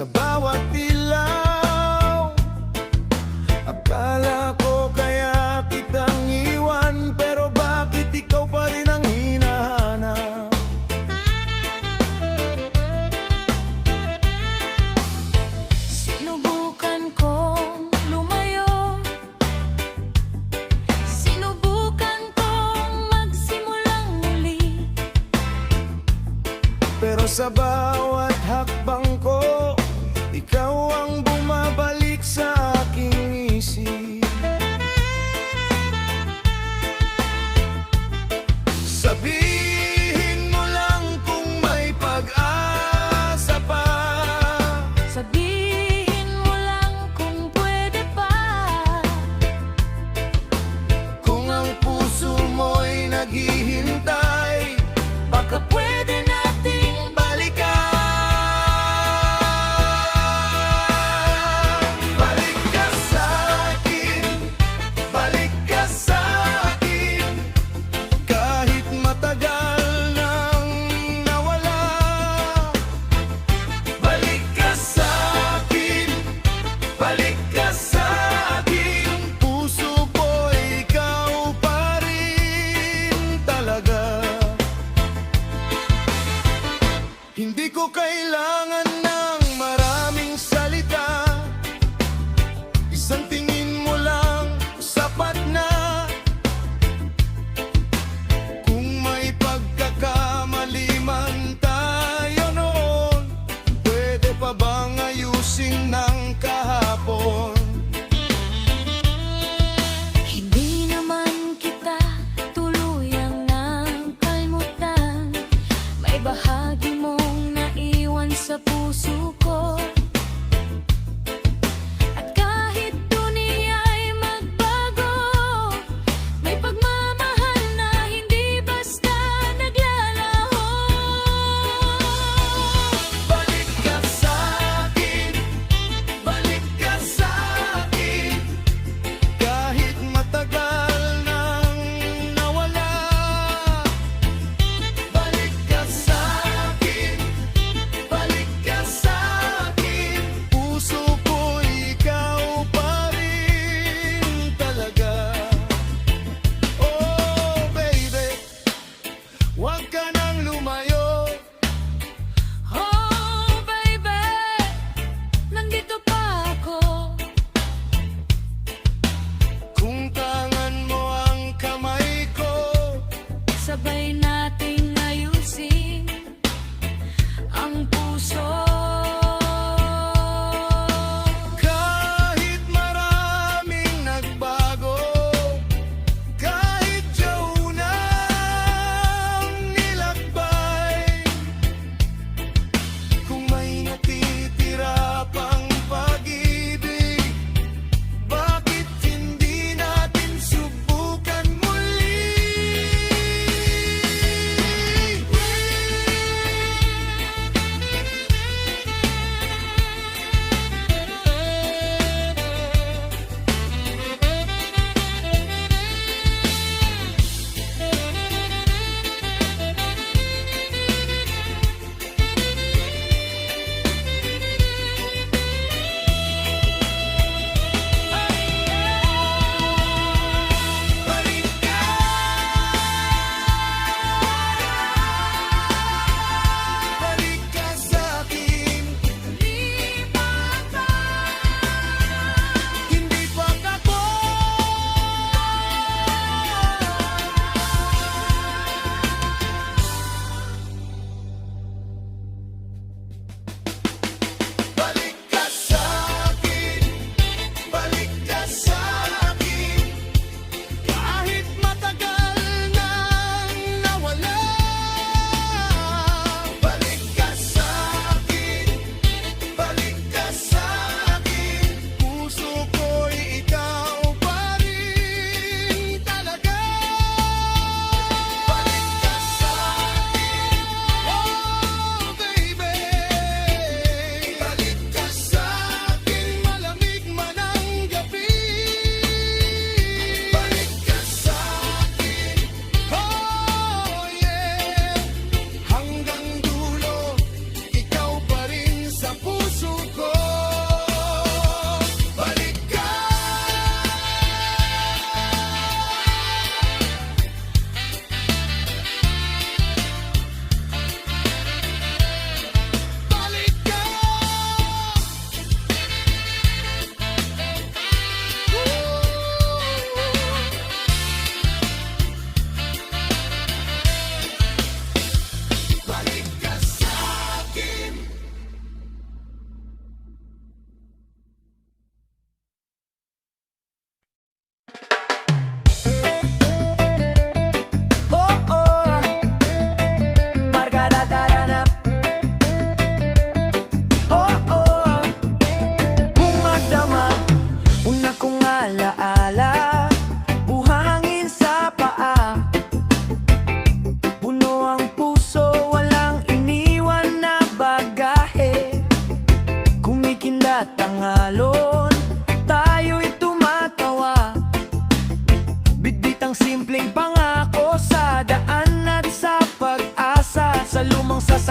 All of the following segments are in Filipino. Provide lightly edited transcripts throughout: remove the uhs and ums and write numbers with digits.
sa bawat ilaw. Akala ko kaya kitang iwan, pero bakit ikaw pa rin ang hinahanap? Sinubukan kong lumayo, sinubukan kong magsimulang muli, Pero sa bawat hakbang ko, ikaw ang bumabalik sa aking isip. Sabihin mo lang kung may pag-asa pa, sabihin mo lang kung pwede pa. kung ang puso mo'y naghihintay, baka pwede nating balikan. Balik ka sa'kin, balik ka sa'kin, kahit matagal nang nawala. Balik ka sa'kin, balik ka sa'kin, puso ko'y ikaw pa rin talaga. Hindi ko kailangan ng maraming salita, isang tingin mo lang sapat na. Kung may pagkakamali man tayo noon, pwede pa bang ayusin ng kahapon? Hindi naman kita tuluyang nang kalmutan, may bahagi mong naiwan sa puso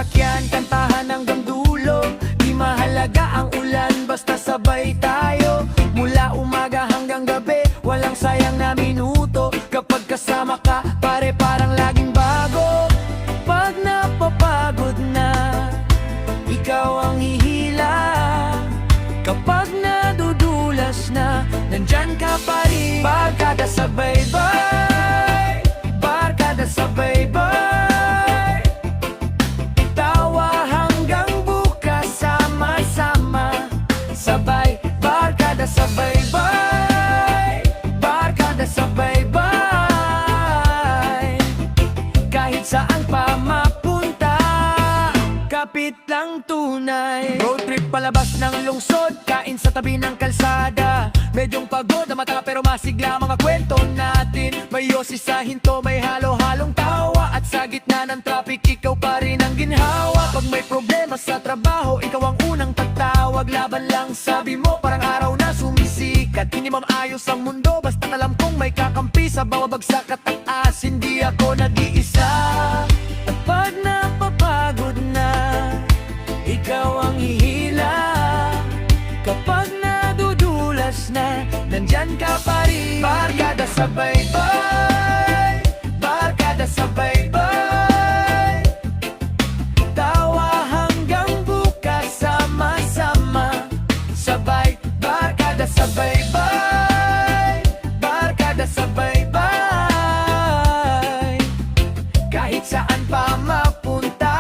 sasakyan, kantahan hanggang dulo. Di mahalaga ang ulan, basta sabay tayo. Mula umaga hanggang gabi, walang sayang na minuto. Kapag kasama ka, pare parang laging bago. Pag napapagod na, ikaw ang hihila. Kapag nadudulas na, nandyan ka pa rin. Barkada sa baybay, barkada sa baybay. Tawa hanggang bukas, sama-sama. Sabay, barkada sa baybay, barkada sa baybay. Kahit saan pa mapunta, kapit lang tunay. Road trip palabas ng lungsod, kain sa tabi ng kalsada. Medyong pagod na mata pero masigla mga kwento natin. May yosi sa hinto, may halo-halong tawa. At sa gitna ng traffic, ikaw pa rin ang ginhawa. Pag may problema sa trabaho, ikaw ang unang tatawag. Laban lang sabi mo, parang araw na sumisikat. Hindi maayos ang mundo, basta alam kong may kakampi. Sa bawat bagsak at taas, hindi ako nag-iisa. At pag napapagod na, ikaw ang hihila. Kapag nadudulas na, nandyan ka pa rin. Barkada sa baybay, barkada sa baybay. Tawa hanggang bukas, sama-sama. Sabay, barkada sa baybay, barkada sa baybay. Kahit saan pa mapunta,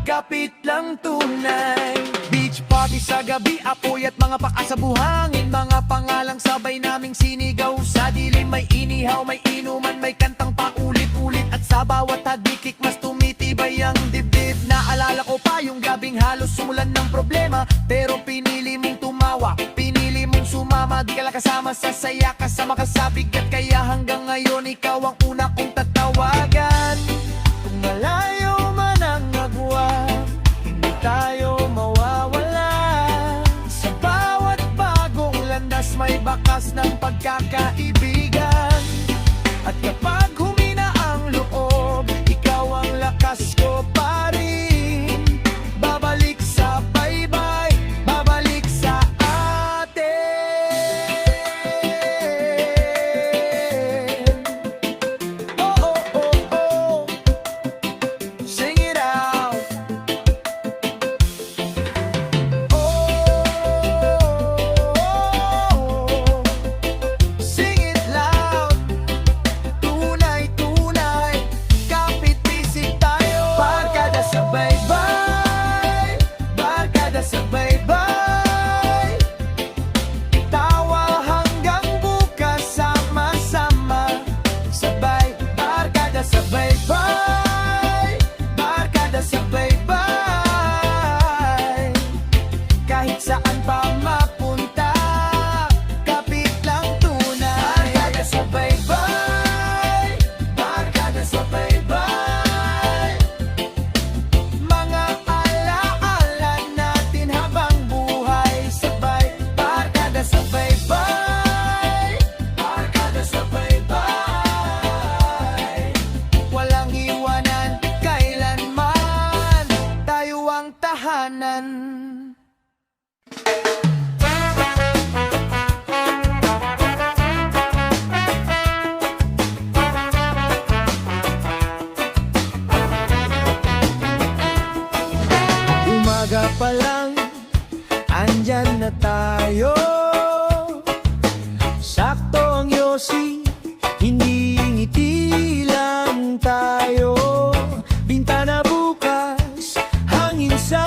kapit lang tunay. Beach party sa gabi, apoy at mga paa sa buhangin. Mga pangalang sabay naming sinigaw sa dilim. May inihaw, may inuman, may kantang paulit-ulit. At sa bawat hadikik, mas tumitibay ang dibdib. Naalala ko pa yung gabing halos sumulan ng problema, pero pinili mong tumawa, pinili mong sumama. Di ka lang kasama sa saya, kasama ka sa bigat. Kaya hanggang ngayon, ikaw ang una kong tatawagan. Kung malayo man ang agwa, hindi tayo mawawala. Sa bawat bagong landas, may bakas ng pagkakaibigan. At kapag humina ang loob, ikaw ang lakas ko pa rin. Babalik sa baybay, babalik sa atin. Oh, oh, oh, oh. Sing it out. Oh, sing it loud. Tunay, tunay, kapit bisig tayo. Barkada sa baybay, barkada sa baybay. Tawa hanggang bukas, sama-sama. Sabay, barkada sa baybay, barkada sa baybay. Kahit saan pa mapunta, kapit lang tunay. Barkada sa baybay, barkada sa baybay. Mga alaala natin habang buhay. Sabay, barkada sa baybay, barkada sa baybay. Walang iwanan kailanman, tayo ang tahanan. Umaga pa lang, andyan na tayo. Sakto ang yosi, hindi ngiti lang tayo. Bintana bukas, hangin sa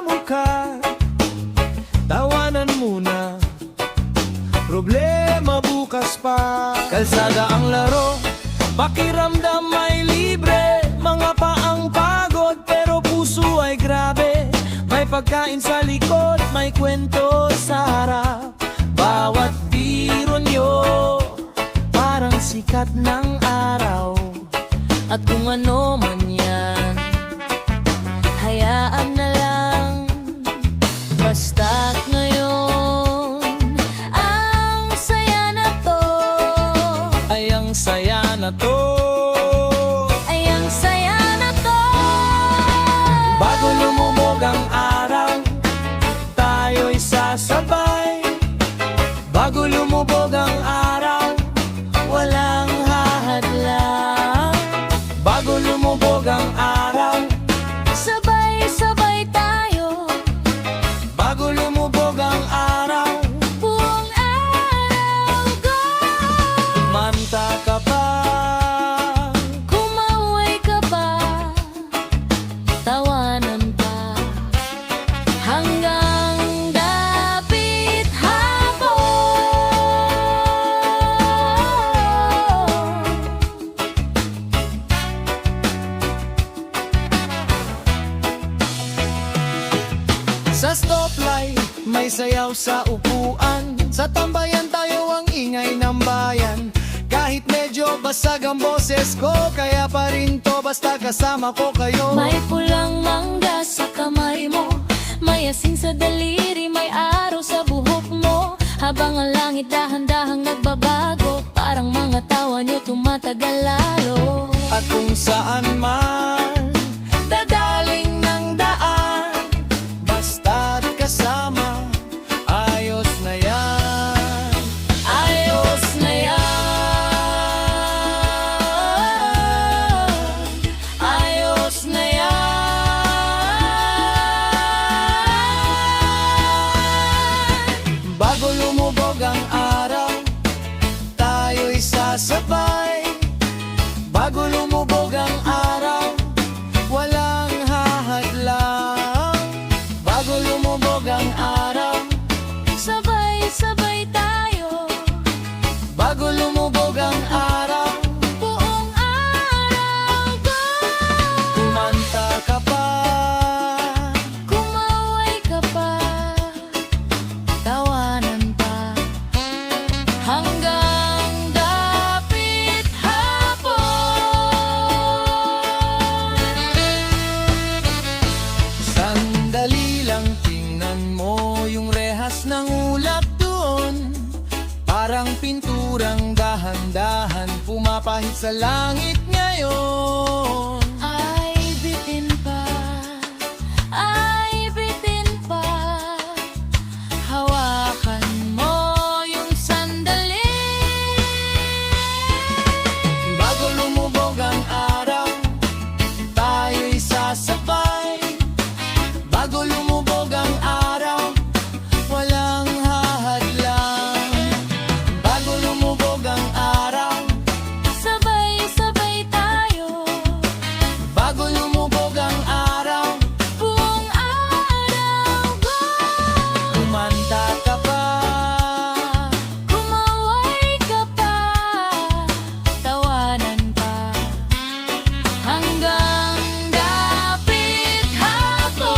mukha. Tawanan muna, problema bukas pa. Kalsada ang laro, pakiramdam may libre. Mga paang pagod pero puso ay grabe. May pagkain sa likod, may kwento sa harap. Bawat biro nyo, parang sikat ng araw. At kung ano man yan, hayaan na lang. Basta't ngayon, ang saya na to. Ay ang saya na to. Ay ang saya na to. Sa stoplight, may sayaw sa upuan. Sa tambayan tayo ang ingay ng bayan. Kahit medyo basag ang boses ko, kaya pa rin to basta kasama ko kayo. May pulang mangga sa kamay mo, may asin sa daliri, may araw sa buhok mo. Habang ang langit dahan-dahang nagbabago, parang mga tawa niyo tumatagal lalo. At kung saan man dadaling ng daan, basta't kasama, ayos na yan. Ayos na yan. Ayos na yan. Bago lumubog ang araw, tayo'y sasabay. Bago lumubog ang araw, walang hahadlang. Bago lumubog ang araw, Sabay-sabay tayo, bago lumubog ang araw, buong araw ko. kumanta ka pa, Kumaway ka pa, tawanan pa, hanggang dapit hapon. sandali lang tingnan mo yung rehas ng ulap doon. Parang pinturang dahan-dahan pumapahid sa langit ngayon. Ay bitin pa, ay bitin pa, hawakan mo yung sandali. Bago lumubog ang araw, tayo'y sasabay. Bago lumubog ang araw, walang hahadlang. Bago lumubog ang araw, Sabay-sabay tayo, bago lumubog ang araw, buong araw ko. kumanta ka pa, Kumaway ka pa, tawanan pa, hanggang dapit hapon.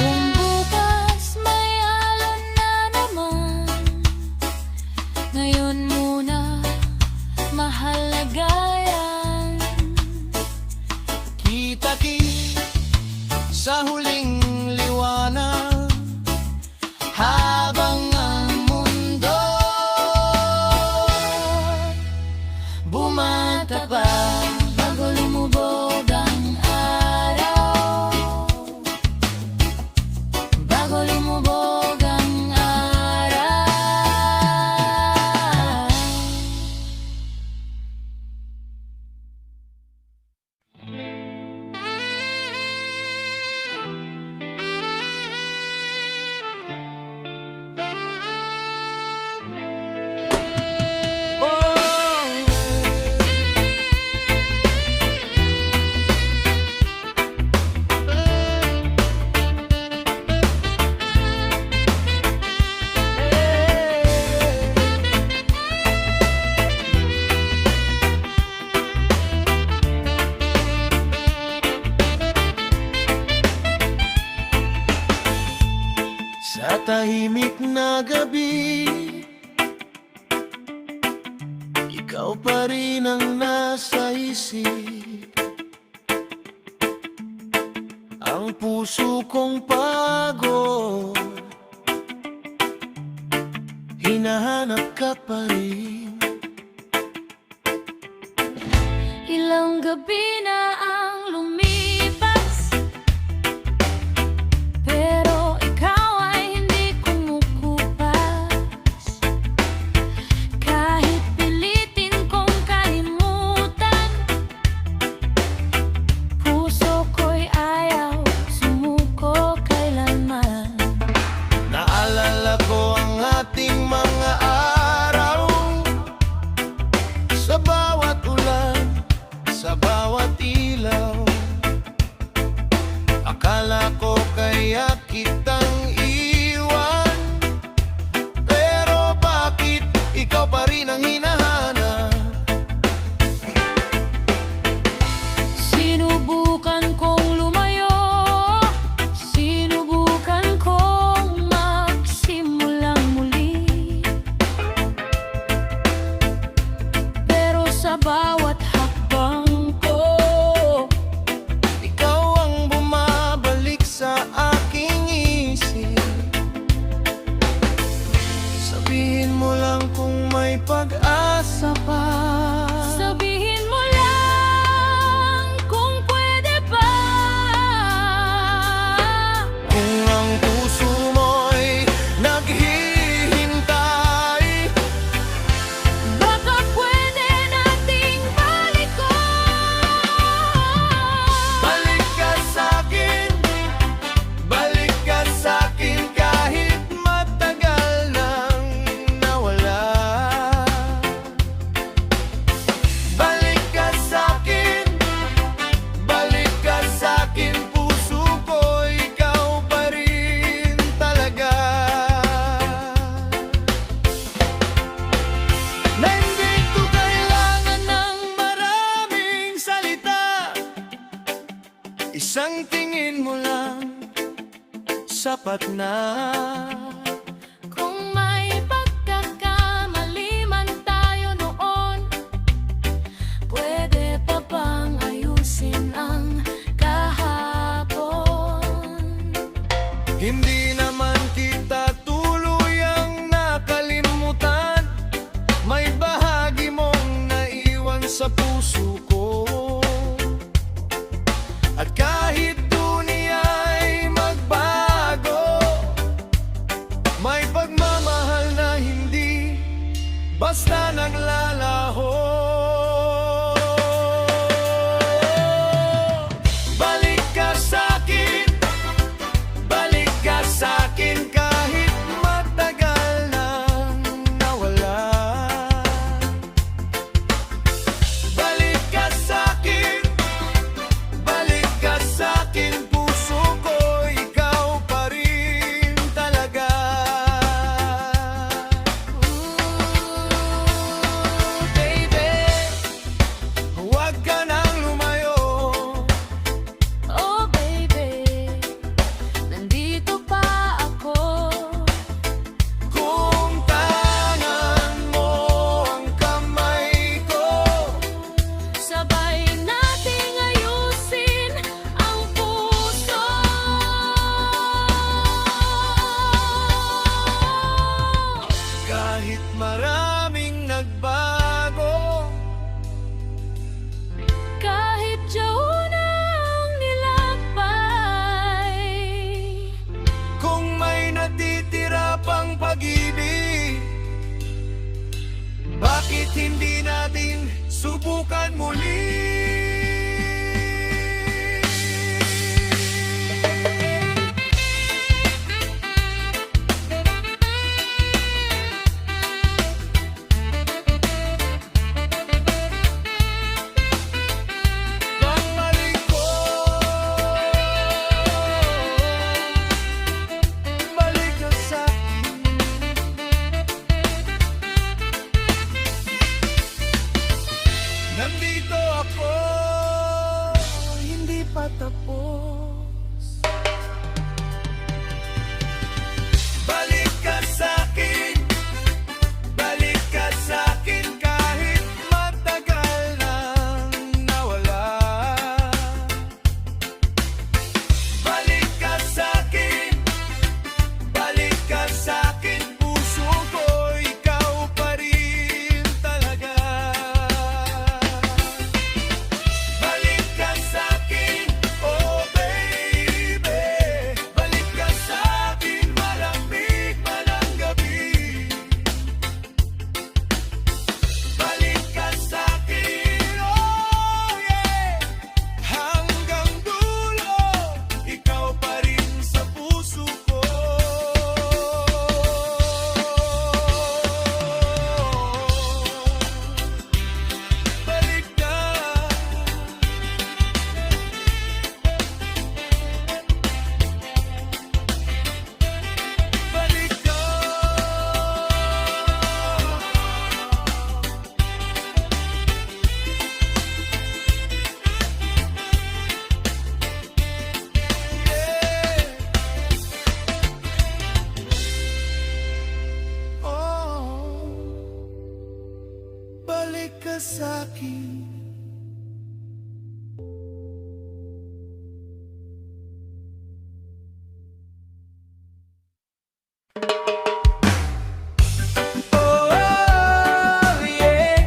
Kung bukas may alon na naman, ngayon muna mahalaga yan. kita-kit sa huling liwanag. Habang ang mundo bumata pa, Bago lumubog ang araw, bago lumubog ang araw. Sa tahimik na gabi, ikaw pa rin ang nasa isip. Ang puso kong pagod, hinahanap ka pa rin. Ilang gabi na ang lumipas, pero ikaw ay hindi kumukupas. Kahit pilitin kong kalimutan, puso ko'y ayaw sumuko kailanman. Naalala ko ang ating mga araw, sa bawat ulan, sa bawat ilaw. sapat na. Kung may pagkakamali man tayo noon, pwede pa bang ayusin ang kahapon? Hindi naman kita tuluyang nakalimutan, may bahagi mong naiwan sa puso ko. At kahit duniya'y magbago, may pagmamahal na hindi basta naglalaho. Balik ka sa'kin, balik ka sa'kin kahit matagal nang nawala. Balik ka sa'kin, balik ka sa'kin, puso ko, ikaw pa rin talaga. Baby, Huwag ka nang lumayo, oh baby, nandito pa ako. kung tangan mo ang kamay ko. Sabay nating ayusin ang puso. Kahit maraming nagbago, Kahit na ang nilakbay, kung may natitira pang pag-ibig, bakit hindi natin subukan muli? Pagbalik ko, balik ka sa'kin. Nandito ako, hindi pa tapos. Balik ka sa'kin, balik ka sa'kin kahit matagal nang nawala. Balik ka sa'kin, balik ka sa'kin, puso ko, ikaw pa rin talaga. Balik ka sa'kin, oh baby, balik ka sa'kin, malamig man ang gabi. Balik ka sa'kin, oh yeah, hanggang dulo, ikaw pa rin sa puso ko. Balik ka, balik ka. Oh, balik ka sa'kin. Oh, yeah,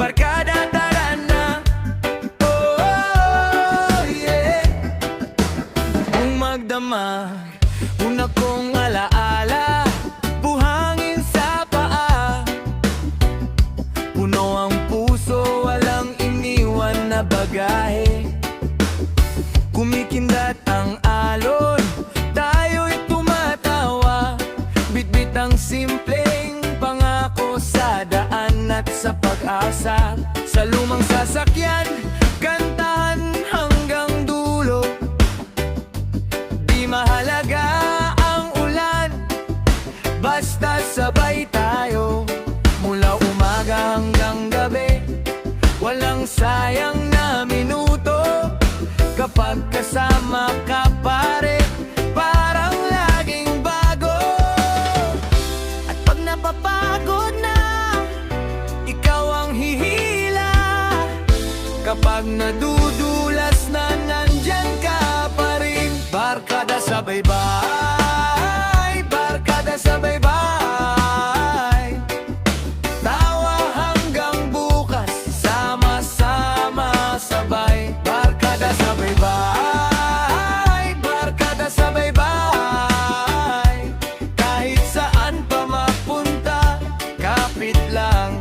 barkada tara na. Oh, yeah, kung magdamag, una kong alaala, buhangin sa paa. Puno ang puso, walang iniwan na bagahe. Kumikindat ang alon, tayo'y tumatawa. Bitbit ang simpleng pangako sa daan at sa pag-asa. Sa lumang sasakyan, kantahan hanggang dulo. Di mahalaga ang ulan, basta sabay tayo. Mula umaga hanggang gabi, walang sayang na minuto. Kapag kasama ka pare, nadudulas na nandyan ka pa rin. Barkada sa baybay, barkada sa baybay. Tawa hanggang bukas, sama-sama sabay. Barkada sa baybay, barkada sa baybay. Kahit saan pa mapunta, kapit lang,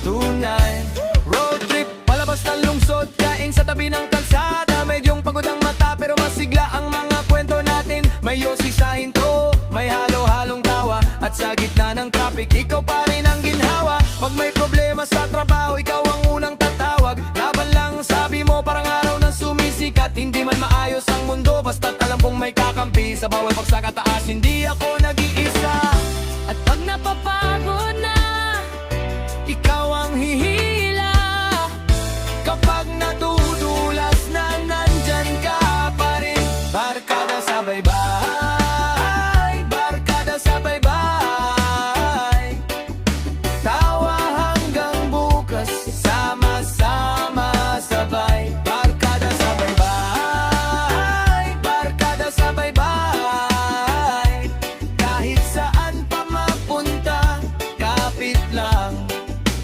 tunay. Road trip, palabas ng lungsod, kain sa tabi ng kalsada. Medyong pagod ang mata pero masigla ang mga kwento natin. May yosi sa hinto, may halo-halong tawa. At sa gitna ng traffic, ikaw pa rin ang ginhawa. Pag may problema sa trabaho, ikaw ang unang tatawag. Laban lang sabi mo, parang araw na sumisikat. Hindi man maayos ang mundo, basta't alam kong may kakampi. Sa bawal pagsakataas, hindi ako nag-iisa. At pag napapagod na, Ikaw ang hihila. Kapag nadudulas na nandyan ka pa rin. Barkada sa baybay, barkada sa baybay. Tawa hanggang bukas, sama-sama sabay. Barkada sa baybay, barkada sa baybay. Kahit saan pa mapunta, kapit lang,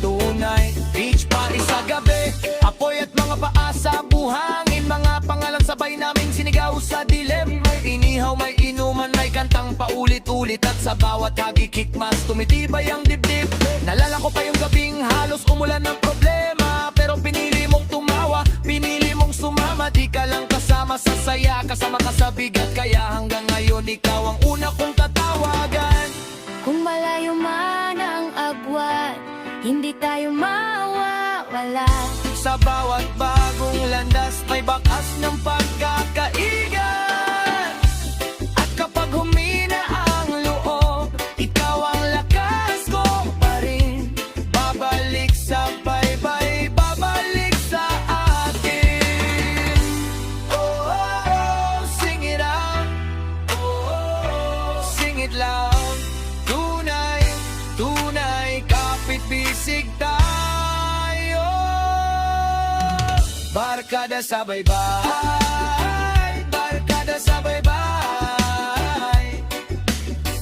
tunay. Beach party sa gabi, apoy at mga paa sa buhangin. Mga pangalan sabay naming sinigaw sa dilim. May inihaw, may inuman, may kantang paulit-ulit. At sa bawat hagikik mas tumitibay ang dibdib. Nalala ko pa yung gabing halos umulan ng problema. Pero pinili mong tumawa, pinili mong sumama. Di ka lang kasama sa saya, kasama ka sa bigat. Kaya hanggang ngayon ikaw ang una kong tatawagan. kung malayo man ang agwat, hindi tayo mawawala. Sa bawat bagong landas, may bakas ng pagkakaigan. At kapag humina ang loob, ikaw ang lakas ko pa rin. Babalik sa baybay, babalik sa akin. Oh, oh, oh, sing it out. Oh, oh, oh, sing it loud. Tunay, tunay, kapit bisig tayo. Barkada sa baybay, barkada sa baybay.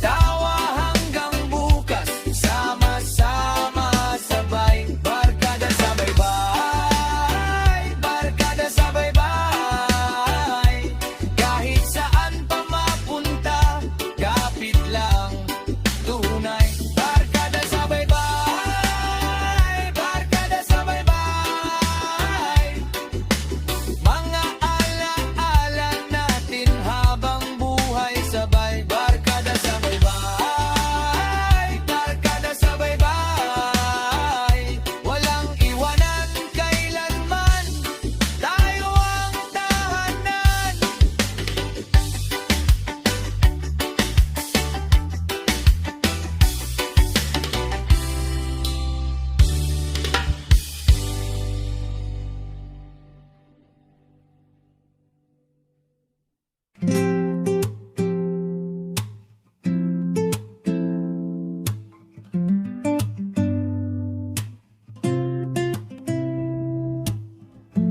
Tawa hanggang bukas, sama-sama sabay. Barkada sa baybay, barkada sa baybay. Kahit saan pa mapunta, kapit lang, tunay. Barkada sa baybay, barkada sa baybay. Mga ala-ala natin habang buhay sabay. Barkada sa baybay, barkada sa baybay. Walang iwanan kailanman, tayo ang tahanan.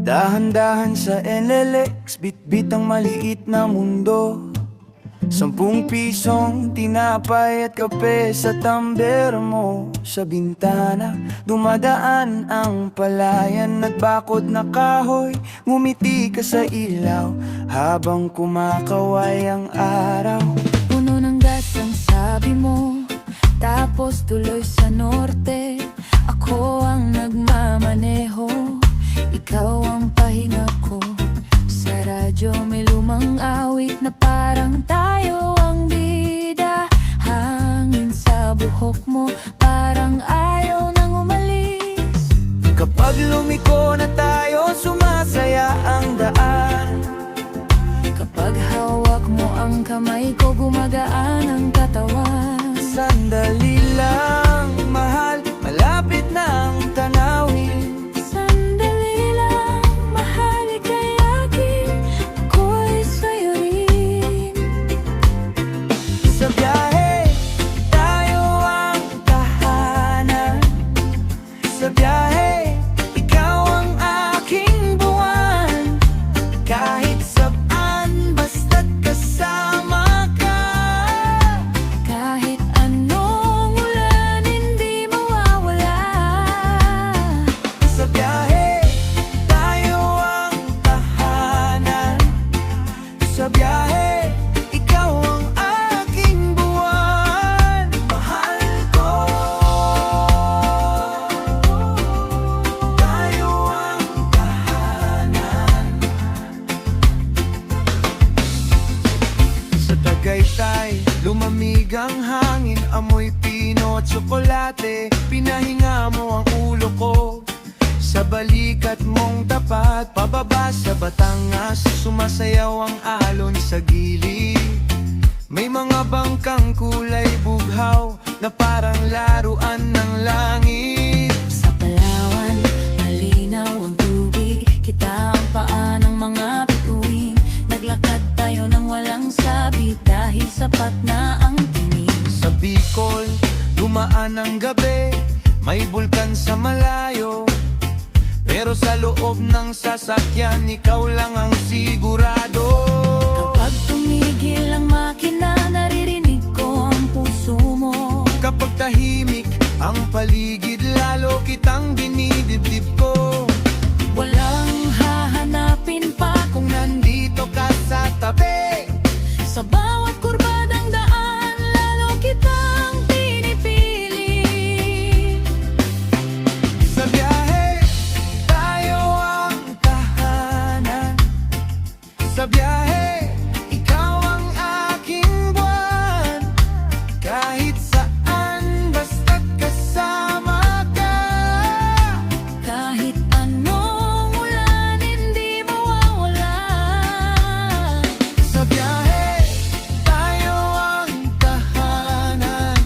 Dahan-dahan sa NLX, bit-bit ang maliit na mundo. 10 pisong tinapay at kape sa tumbler mo. Sa bintana, dumadaan ang palayan at bakod na kahoy. Ngumiti ka sa ilaw habang kumakaway ang araw. Puno ng gas ang sabi mo, tapos tuloy sa norte. Ako ang nagmamaneho, ikaw ang pahinga ko. Sa radyo may lumang awit na parang tayo ang bida. Hangin sa buhok mo, parang ayaw nang umalis. Kapag lumiko na tayo, sumasaya ang daan. Kapag hawak mo ang kamay ko, gumagaan ang katawan. Sandali lang, mahal, malapit na ang tanawin. Sandali lang, mahal, ika'y akin, ako'y sa'yo rin. Sa biyahe, tayo ang tahanan. Sa biyahe, ikaw ang aking buwan. Lumamig ang hangin, amoy pino at tsokolate. Pinahinga mo ang ulo ko sa balikat mong tapat. Pababa sa Batangas, sumasayaw ang alon sa gilid. May mga bangkang kulay bughaw na parang laruan ng langit. Sa Palawan, malinaw ang tubig. Kita ang paa ng mga bituin. Naglakad tayo ng walang sabi dahil sapat na ang tingin. Sa Bicol, dumaan ang gabi. May bulkan sa malayo, pero sa loob ng sasakyan, ikaw lang ang sigurado. Kapag tumigil ang makina, naririnig ko ang puso mo. Kapag tahimik ang paligid, lalo kitang dinidibdib ko. Walang hahanapin pa Kung nandito ka sa tabi, sa bawat kurbadang daan, lalo kitang pinipili. sa biyahe, tayo ang tahanan. Sa biyahe, ikaw ang aking buwan. Kahit saan, basta't kasama ka. Kahit anong ulan, hindi mawawala. Sa biyahe, tayo ang tahanan.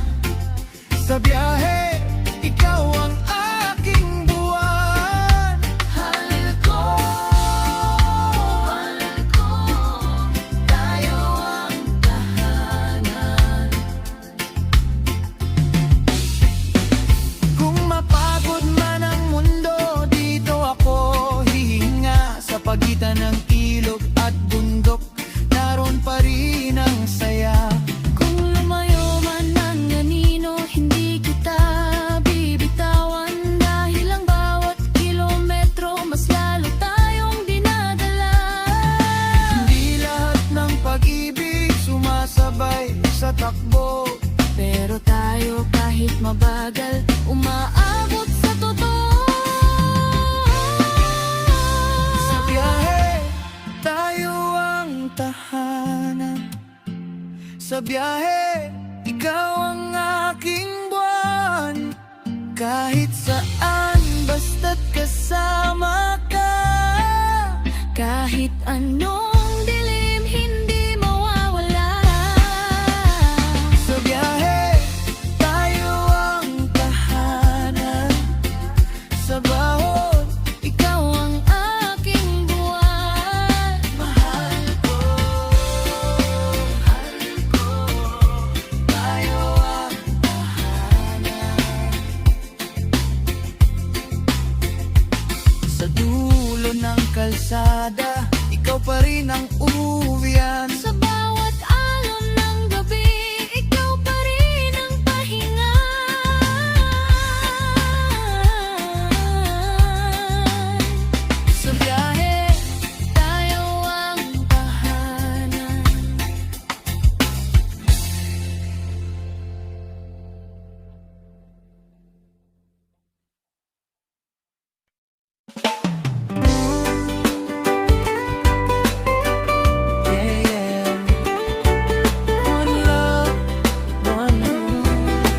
Sa biyahe, ikaw ang aking buwan. Halil ko, tayo ang tahanan. Kung mapagod man ang mundo, dito ako hihinga. Sa pagitan ng ilog at bundok, naroon pa rin ang saya. Kung lumayo man ang anino, hindi kita bibitawan. Dahil ang bawat kilometro, mas lalo tayong dinadala. Hindi lahat ng pag-ibig sumasabay sa takbo. Pero tayo kahit mabagal, umaabot sa totoo. Sa biyahe, tayo ang tahanan. Sa biyahe, ikaw ang aking buwan. Kahit saan, basta't kasama ka. Kahit anong dilim, hindi mawawala. Sa biyahe, tayo ang tahanan. Sa bawat, Ikaw ang aking buwan. mahal ko. Tayo ang tahanan. Sa dulo ng kalsada, ikaw pa rin ang uwian. Sa bawat alon ng gabi, ikaw pa rin ang pahinga. Sa biyahe, Tayo ang tahanan. yeah. One love, one love.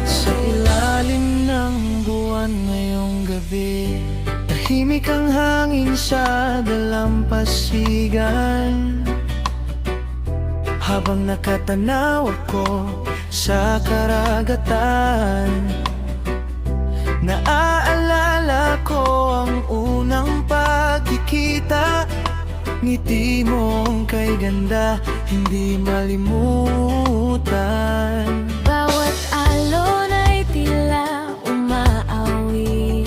Sa ilalim ng buwan ngayong gabi, tahimik ang hangin sa dalampasigan. Habang nakatanaw ako sa karagatan, naaalala ko ang unang pagkikita. Ngiti mong kay ganda, hindi malimutan. Bawat alon ay tila umaawi,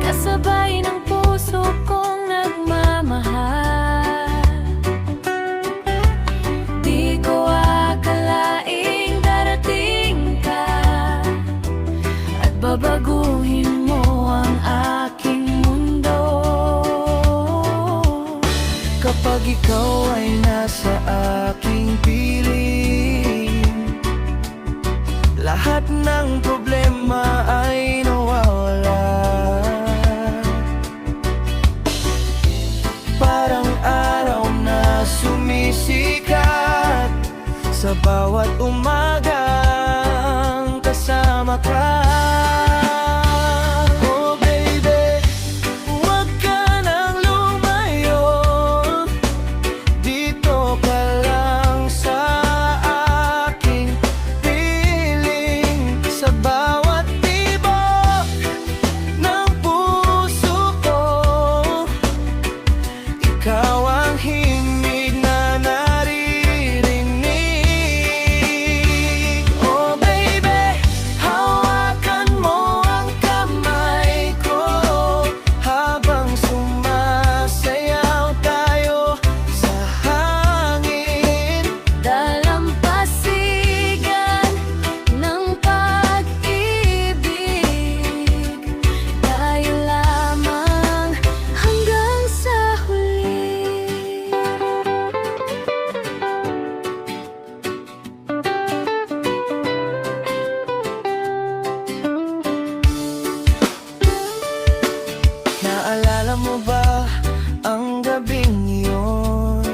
kasabay ng puso kong nagmamahal. Di ko akalaing darating ka at babaguhin mo ang aking mundo. Kapag ikaw ay nasa aking piling, lahat ng problema ay nawawala. Parang araw na sumisikat sa bawat umagang kasama ka. Oh baby, huwag ka nang lumayo, dito ka lang sa aking piling. Sa bawat tibok ng puso ko, ikaw ang himig na naririnig. Oh baby, hawakan mo ang kamay ko habang sumasayaw tayo sa hangin. Dalampasigan ng pag-ibig, tayo lamang hanggang sa huli. Naalala mo ba ang gabing iyon?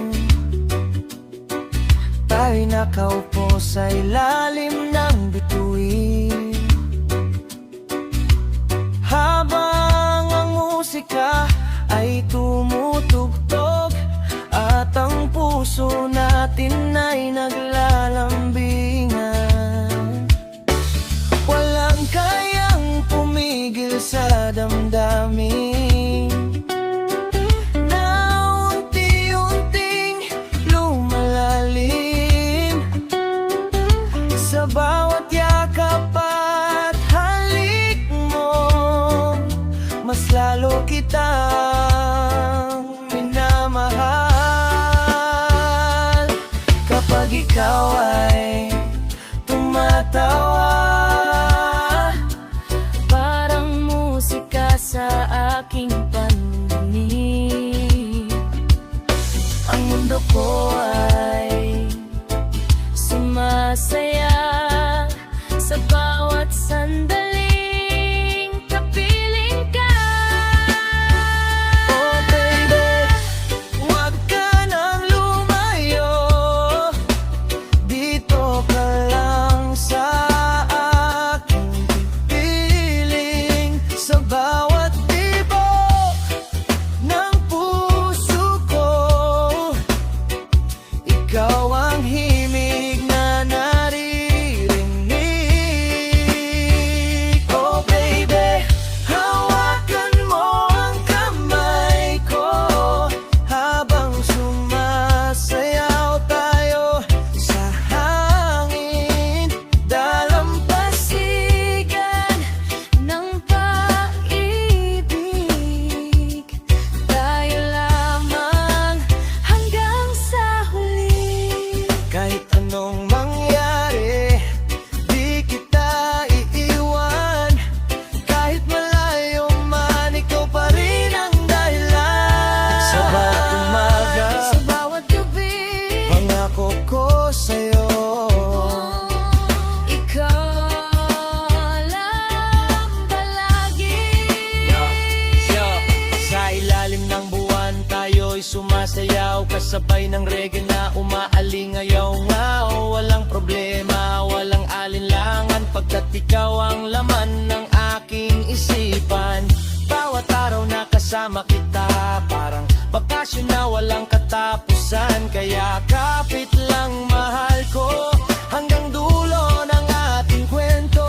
Tayo'y nakaupo sa ilalim ng bituin, habang ang musika ay tumutugtog at ang puso natin ay naglalambingan. Walang kayang pumigil sa damdamin na unti-unting lumalalim. Sa bawat yakap at halik mo, mas lalo kitang minamahal. Kapag ikaw ay tumatawa, Parang musika sa aking pandinig, ang mundo ko ay sumasaya sa bawat sandaling kapiling ka. Oh baby, huwag ka nang lumayo, dito ka lang sa aking piling. Sa bawat tibok ng puso ko, ikaw ang himig na naririnig. Oh baby, hawakan mo ang kamay ko habang sumasayaw tayo sa hangin. Dalampasigan ng pag-ibig, tayo lamang hanggang sa huli. Kahit anong mangyari, di kita iiwan. Kahit malayo man, ikaw pa rin ang dahilan. Sa bawat umaga, Sa bawat gabi, pangako ko sa'yo, ikaw lang palagi. Sa ilalim ng buwan, tayo'y sumasayaw kasabay ng reggae na umaalingayaw nga. O walang problema, walang alinlangan, pagkat ikaw ang laman ng aking isipan. Bawat araw na kasama kita, parang bakasyon na walang katapusan. Kaya kapit lang mahal ko hanggang dulo ng ating kwento.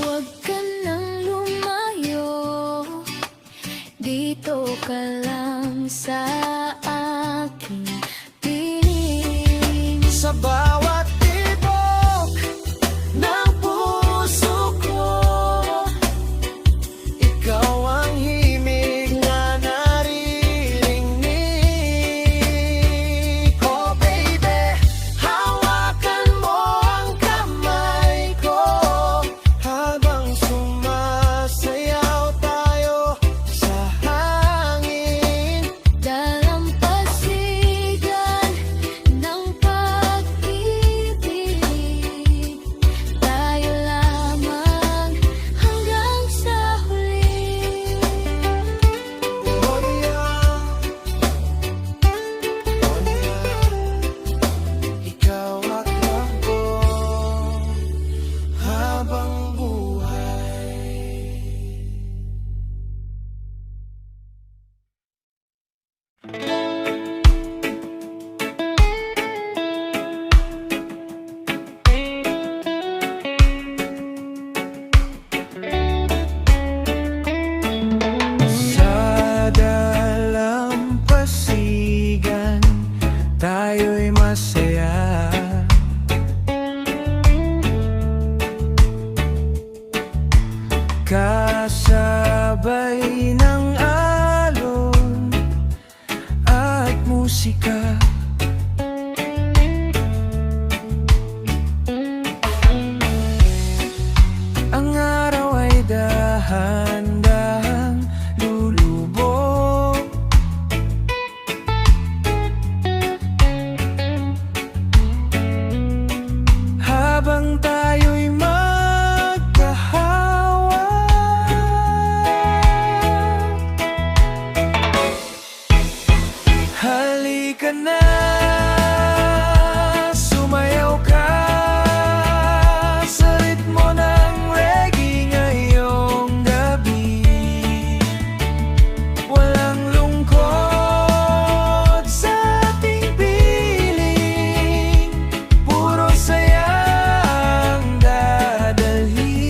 Huwag ka nang lumayo, dito ka lang sa aking piling. Sa bawat tibok ng puso ko, ikaw ang himig na naririnig. Oh baby, hawakan mo ang kamay ko habang sumasayaw tayo sa hangin. Dalampasigan ng pag-ibig, tayo'y masaya. Kasabay ng alon at musika. Ang araw ay dahan-dahang lulubog. Habang tayo'y halika na, sumayaw ka sa ritmo ng reggae ngayong gabi. Walang lungkot sa ating piling, puro saya ang dadalhin.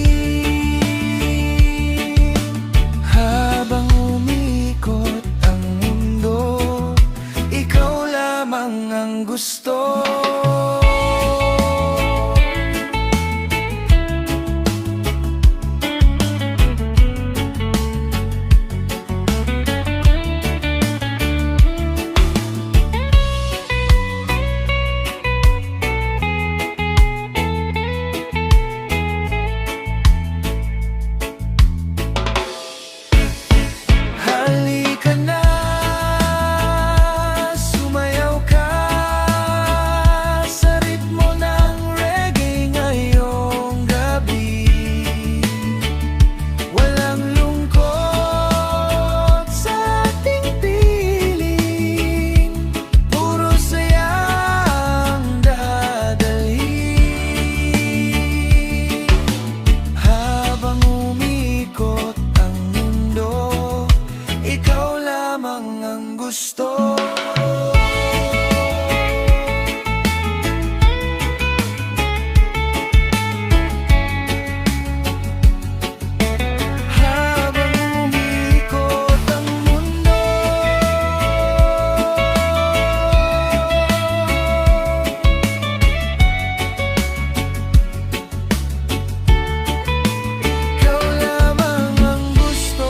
Habang umikot ang mundo, ikaw lamang ang gusto. Halika na, sumayaw ka sa ritmo ng reggae ngayong gabi. Walang lungkot sa ating piling, puro saya ang dadalhin. Habang umikot ang mundo, ikaw lamang ang gusto. Habang umikot ang mundo, ikaw lamang ang gusto.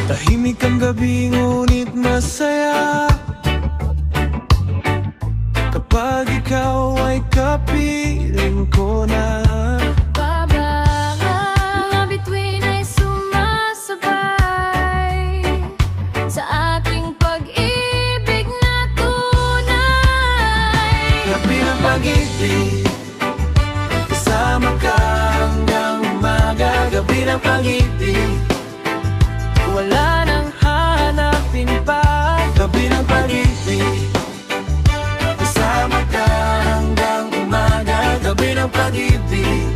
Tahimik ang gabi ngunit masaya kapag ikaw ay kapiling ko na. Mga bituin ay sumasabay sa ating pag-ibig na tunay. Gabi ng pag-ibig, kasama ka hanggang umaga. Gabi ng pag-ibig, wala nang hanapin pa. Gabi ng pag-ibig, kasama ka hanggang umaga. Gabi ng pag-ibig,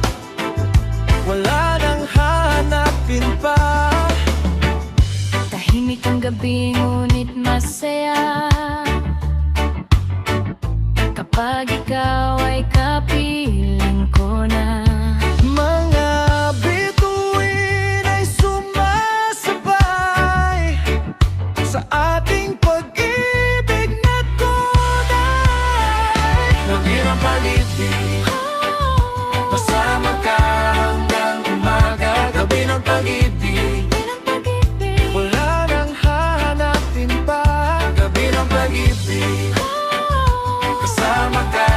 wala nang hanapin pa. Tahimik ang gabi ngunit masaya kapag ikaw ay kapiling ko na. Mga bituin ay sumasabay sa ating pag-ibig na tunay. Gabi ng pag-ibig, kasama ka hanggang umaga. Gabi ng pag-ibig, wala nang hanapin pa. Gabi ng pag-ibig, kasama ka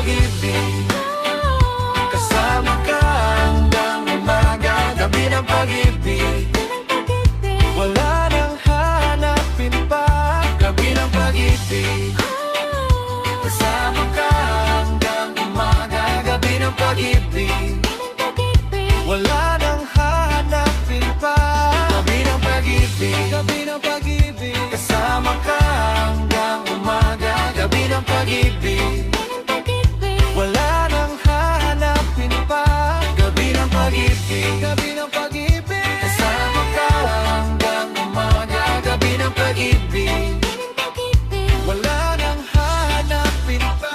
pag-ibig. Kasama ka hanggang umaga, gabi ng pag-ibig. Wala nang hanapin pa, gabi ng pag-ibig. Kasama ka hanggang umaga, gabi ng pag-ibig. Wala nang hanapin pa, gabi ng pag-ibig. Gabi ng pag-ibig. Kasama ka hanggang umaga, gabi ng pag-ibig. Wala nang hanapin pa, gabi ng pag-ibig. Gabi ng pag-ibig. Kasama ka hanggang umaga, gabi ng pag-ibig. Wala nang hanapin pa.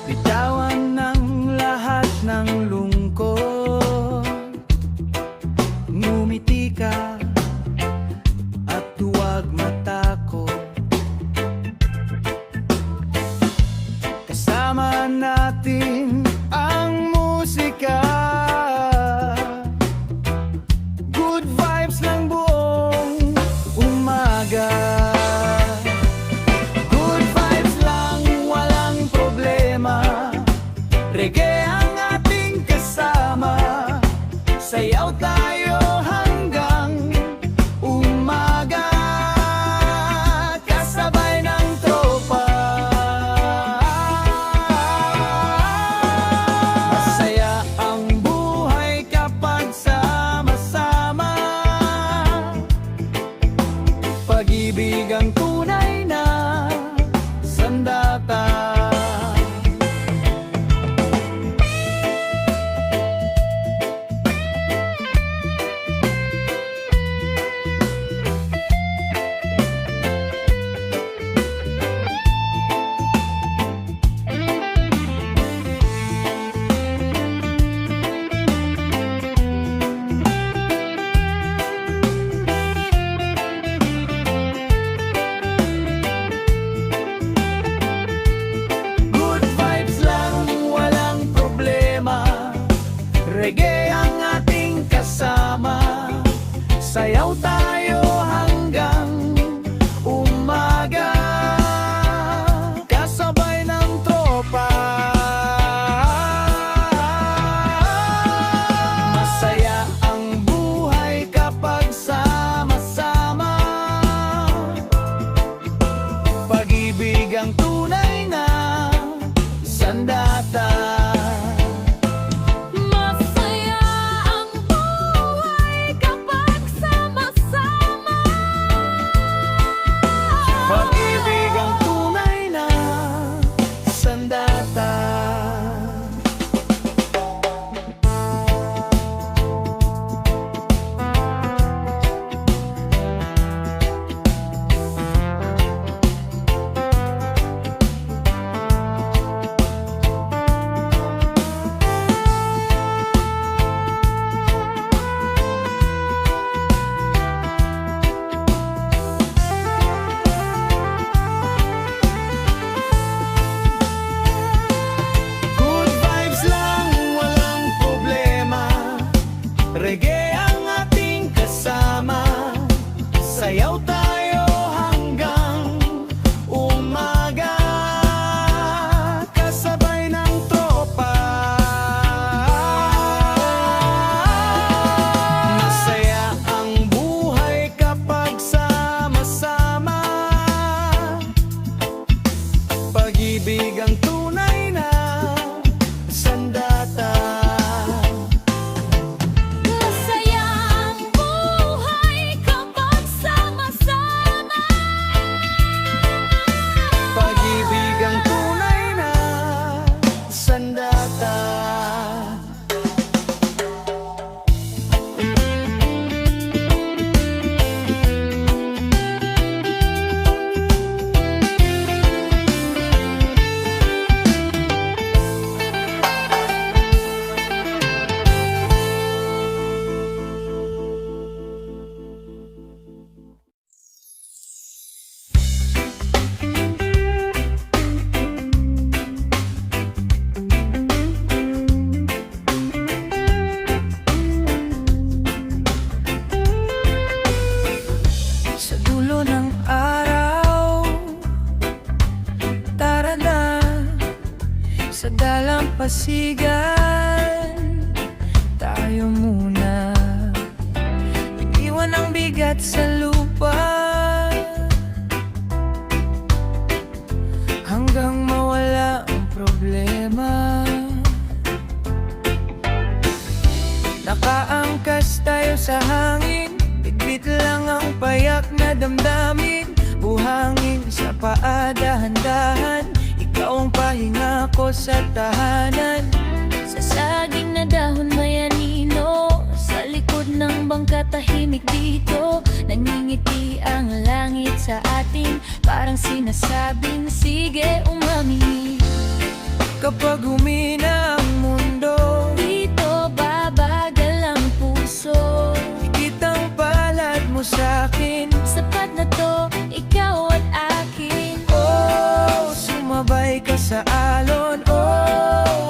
Bitawan ng lahat ng lungkot, ngumiti ka at huwag matakot. Kasama natin ang musika, good vibes ng buong umaga. Good vibes lang, walang problema. Reggae ang ating kasama, sayaw tayo hanggang umaga. Kasabay ng tropa, masaya ang buhay kapag sama-sama. Pag-ibig ang tunay na sandata. dalampasigan tayo muna. Iwan ang bigat sa lupa hanggang mawala ang problema. Nakaangkas tayo sa hangin, bigbit lang ang payak na damdamin. Buhangin sa paa, dahan-dahan, ikaw ang pahinga ko sa tahanan. Sa saging na dahon may anino, sa likod ng bangka tahimik dito. Nangingiti ang langit sa atin, parang sinasabing sige umami. Kapag humina ang mundo, Dito babagal ang puso. higit ang palad mo sa'kin. Sapat na to, ikaw at akin. Oh, sumabay ka sa alon. Oh,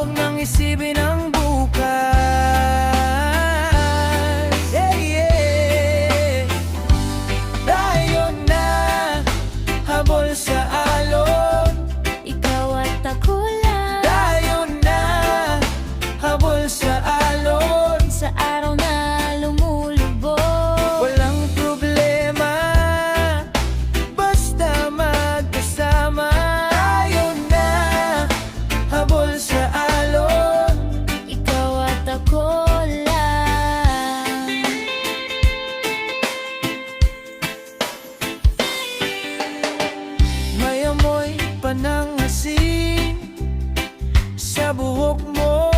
huwag nang isipin ang bukas. Yeah, yeah. Tayo na, habol sa alon. Ikaw at ako lang, Tayo na, habol sa alon. sa araw na lumulubog. Walang problema, basta magkasama. Tayo na, habol sa alon. Ikaw at ako lang. May amoy pa ng asin sa buhok mo,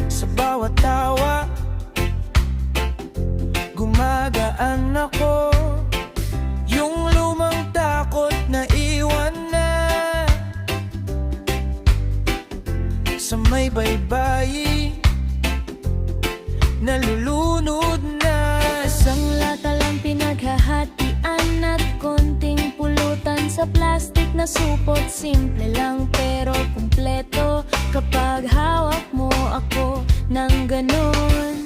sa bawat tawa gumagaan ako. Yung lumang takot na iwan na sa may baybayi, nalulunod na. Isang lata lang pinaghahatian at konting pulutan sa plastic na supot. Simple lang pero kumpleto kapag hawak mo ako ng ganon.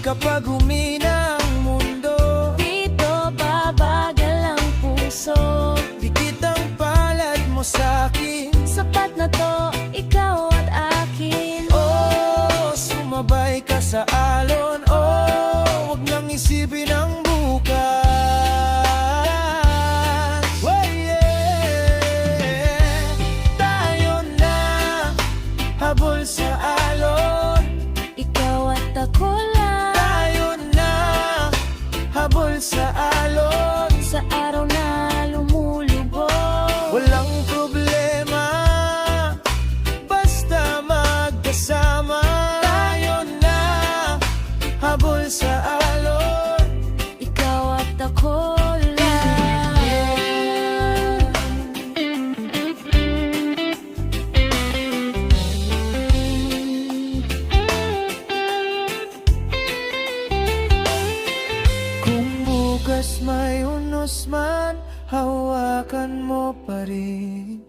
Kapag humina ang mundo, Dito babagal ang puso. dikit ang palad mo sa'kin. Sapat na to, ikaw at akin. Oh, sumabay ka sa alon. Oh, huwag nang isipin ang bukas. Oh, yeah. Tayo na, habol sa alon. Ikaw at ako lang, Tayo na, habol sa alon. sa araw na lumulubog. Walang problema, basta magkasama. Tayo na, habol sa alon. Ikaw at ako lang. Kung bukas may unos man, hawakan mo pa rin.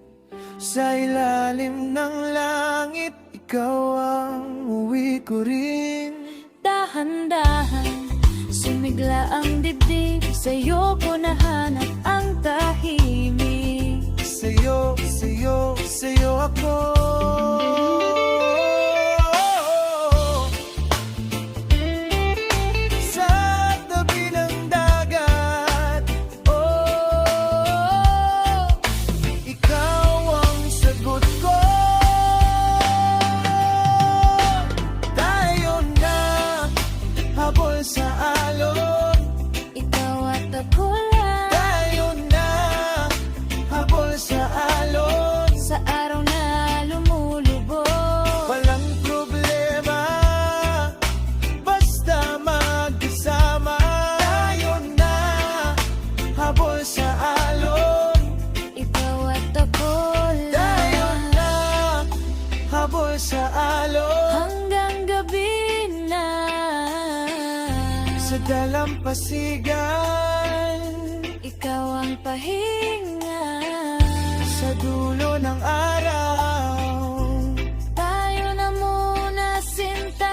Sa ilalim ng langit, ikaw ang uwi ko rin. Dahan-dahan, sumigla ang dibdib. Sa'yo ko nahanap ang tahimik. Sa'yo, sa'yo, sa'yo ako. Sa tabi ng dagat, oh, ikaw ang sagot ko. Tayo na, habol sa alon. Ikaw at ako lang, Tayo na, habol sa alon. sa araw na lumulubog. Walang problema, basta magkasama. Tayo na, habol sa alon. Ikaw at ako Tayo lang, na, habol sa alon. hanggang gabi na. Sa dalampasigan, Ikaw ang pahinga. sa dulo ng araw. Tayo na muna, sinta.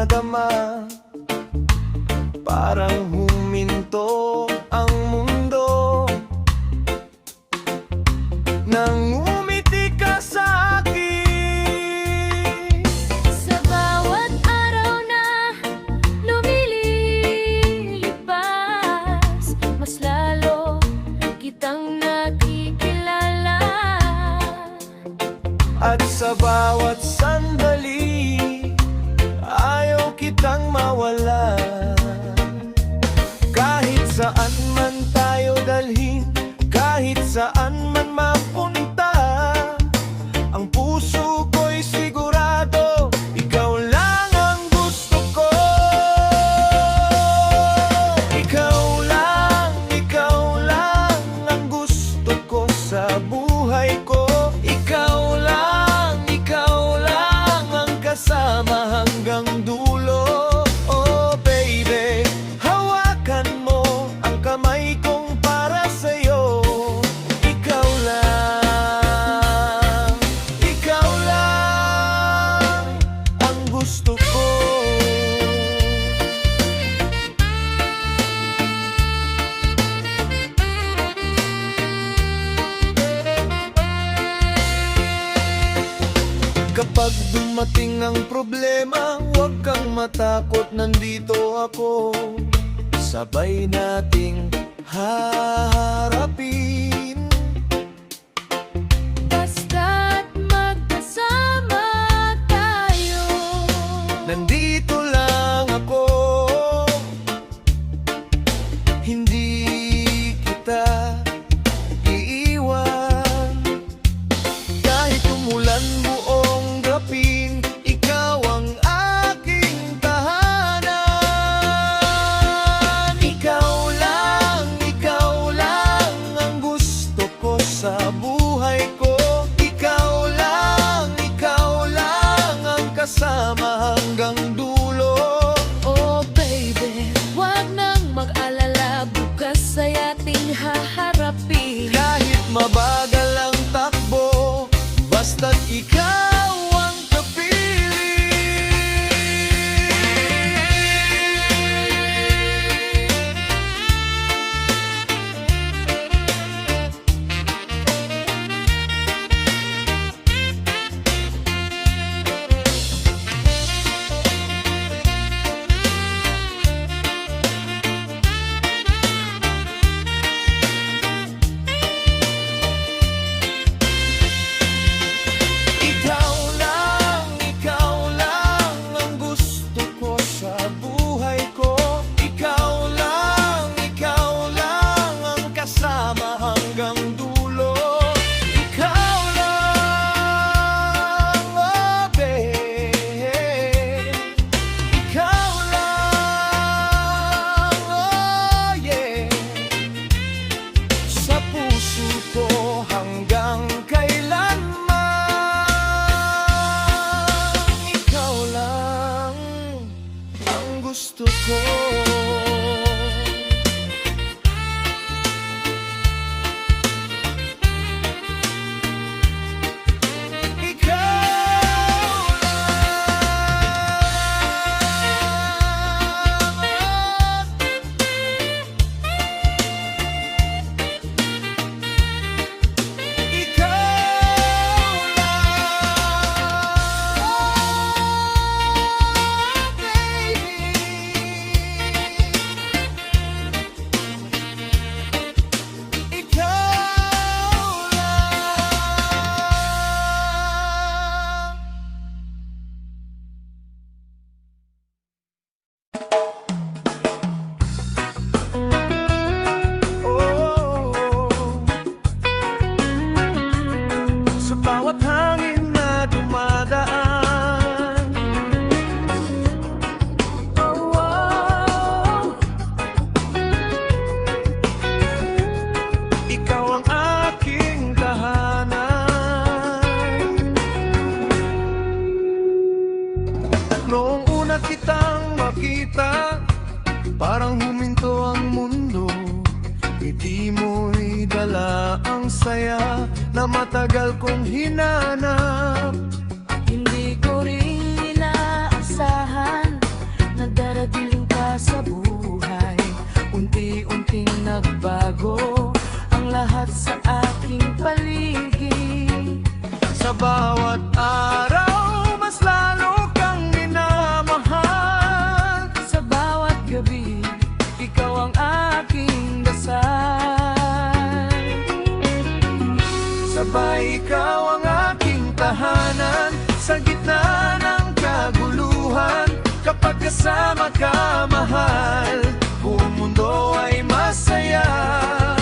nadarama. Parang huminto ang mundo nang umiti ka sa akin. Sa bawat araw na lumilipas, mas lalo kitang nakikilala. At sa bawat sandali, ayaw kitang mawala. Kahit saan man tayo dalhin, kahit saan man mapunta, ang puso ko'y sigurado, ikaw lang ang gusto ko. Ikaw lang ang gusto ko sa buhay ko. Ikaw lang ang kasama hanggang dulo. Oh baby, hawakan mo ang kamay kong para sa'yo. Ikaw lang ang gusto ko. Kapag dumating ang problema, huwag kang matakot, nandito ako. Sabay nating haharapin. Basta't magkasama tayo. Nandito lang ako, hindi kita iiwan. Kahit umulan buong gapin, ikaw ang aking tahanan. Ikaw lang ang gusto ko sa buhay ko. Ikaw lang ang kasama hanggang dulo. Oh baby, wag nang mag-alala, bukas ay ating haharapin. Kahit mabagal ang takbo, basta't ikaw ang kapili. Ikaw lang ang gusto ko sa buhay ko. Ikaw lang ang kasama hanggang dulo. Ikaw lang, oh babe. Ikaw lang, oh yeah. Sa puso ko hanggang kailanman. Ikaw lang ang gusto ko. Ikaw sa bawat hangin na dumadaan. Oh, oh. Ikaw ang aking tahanan. Noong una kitang makita, parang huminto ang mundo. Ngiti mo'y dala ang saya na matagal kong hinanap. Hindi ko rin inaasahan magkasama ka, mahal, buong mundo ay masaya.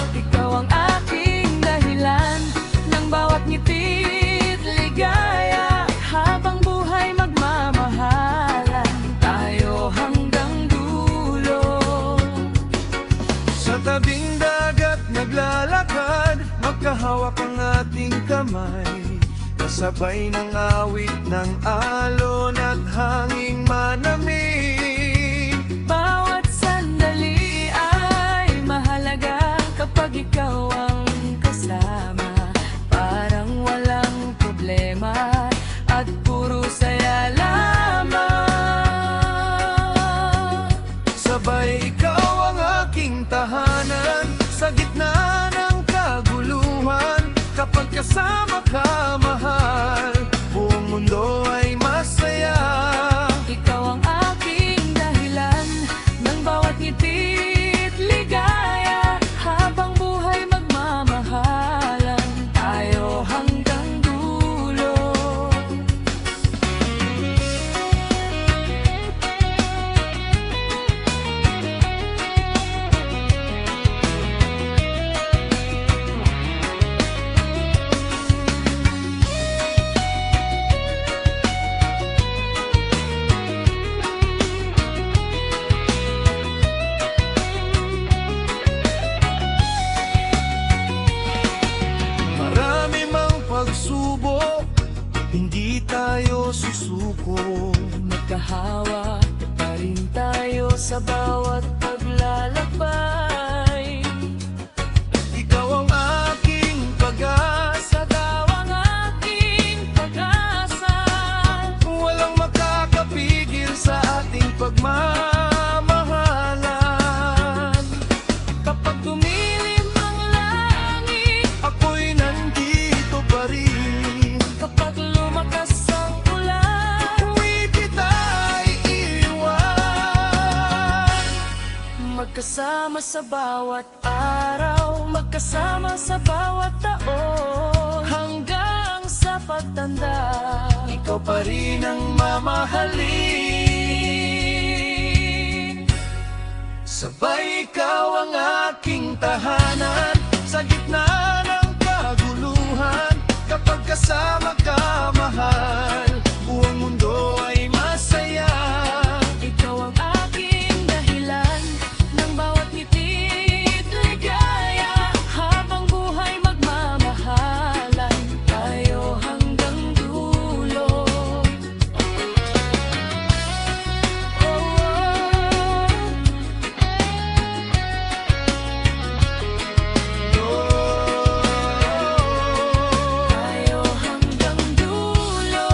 Ikaw ang aking dahilan ng bawat ngiti't ligaya. Habang buhay magmamahalan tayo hanggang dulo. Sa tabing dagat naglalakad, magkahawak ang ating kamay, kasabay ng awit ng alon at hanging manamig. Bawat sandali ay mahalaga kapag ikaw ang kasama. Parang walang problema at puro saya lamang. Sabay ikaw ang aking tahanan, sa gitna ng kaguluhan. Kapag kasama ka, mahal, buong mundo ay masaya. Ikaw ang aking dahilan ng bawat ngiti't ligaya. Habang buhay magmamahalan tayo hanggang dulo. Marami mang pagsubok, hindi tayo susuko. Magkahawa pa rin tayo sa bawat paglalakbay. Ikaw ang aking pag-asa, Ikaw ang aking pag-asa. walang makakapigil sa ating pagmamahalan. Kapag dumilim ang langit, Ako'y nandito pa rin, kapag lumakas ang ulan, di kita iiwan. magkasama sa bawat araw, magkasama sa bawat taon, hanggang sa pagtanda. Ikaw pa rin ang mamahalin. Sabay ikaw ang aking tahanan, sa gitna ng kaguluhan. Kapag kasama ka, mahal, buong mundo ay masaya. Ikaw ang aking dahilan ng bawat ngiti't ligaya. Habang buhay magmamahalan tayo hanggang dulo. Tayo hanggang dulo.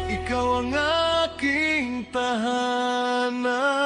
Ikaw ang aking tahanan.